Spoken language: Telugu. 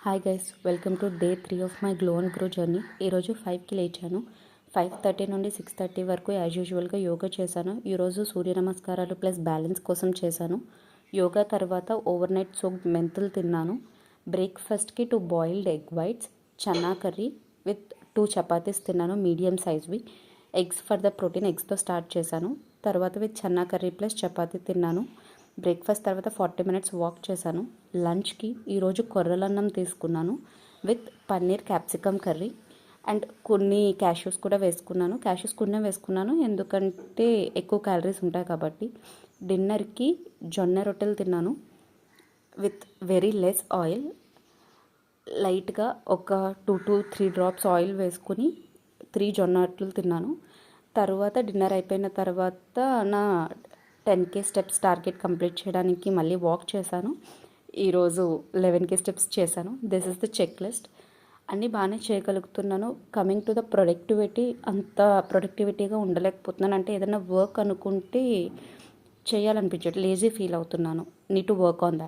Hi guys, welcome to day 3 of my glow and grow journey. ఈరోజు 5కి లేచాను. 5:30 నుండి 6:30 వరకు యాజ్ యూజువల్గా యోగా చేశాను. ఈరోజు సూర్య నమస్కారాలు ప్లస్ బ్యాలెన్స్ కోసం చేశాను. యోగా తర్వాత ఓవర్ నైట్ సోక్డ్ మెంతులు తిన్నాను. బ్రేక్ఫాస్ట్కి 2 boiled egg whites, chana curry with 2 chapatis తిన్నాను, మీడియం సైజ్వి. ఎగ్స్ ఫర్ ద ప్రోటీన్, ఎగ్స్తో స్టార్ట్ చేశాను. తర్వాత with chana curry plus chapati తిన్నాను. బ్రేక్ఫాస్ట్ తర్వాత 40 మినిట్స్ వాక్ చేశాను. లంచ్కి ఈరోజు కొర్రలన్నం తీసుకున్నాను with paneer capsicum curry and కొన్ని క్యాష్యూస్ కూడా వేసుకున్నాను. క్యాష్యూస్ కొన్ని వేసుకున్నాను ఎందుకంటే ఎక్కువ క్యాలరీస్ ఉంటాయి కాబట్టి. డిన్నర్కి జొన్న రొట్టెలు తిన్నాను విత్ వెరీ లెస్ ఆయిల్. లైట్గా ఒక 2 to 3 డ్రాప్స్ ఆయిల్ వేసుకుని 3 జొన్న రొట్టెలు తిన్నాను. తర్వాత డిన్నర్ అయిపోయిన తర్వాత నా 10K స్టెప్స్ టార్గెట్ కంప్లీట్ చేయడానికి మళ్ళీ వాక్ చేశాను. ఈరోజు 11K స్టెప్స్ చేశాను. This is the check list. అన్నీ బాగానే చేయగలుగుతున్నాను. కమింగ్ టు ద ప్రొడక్టివిటీ, అంత ప్రొడక్టివిటీగా ఉండలేకపోతున్నాను. అంటే ఏదైనా వర్క్ అనుకుంటే చేయాలనిపించట్లేదు, లేజీ ఫీల్ అవుతున్నాను. Need to work on that.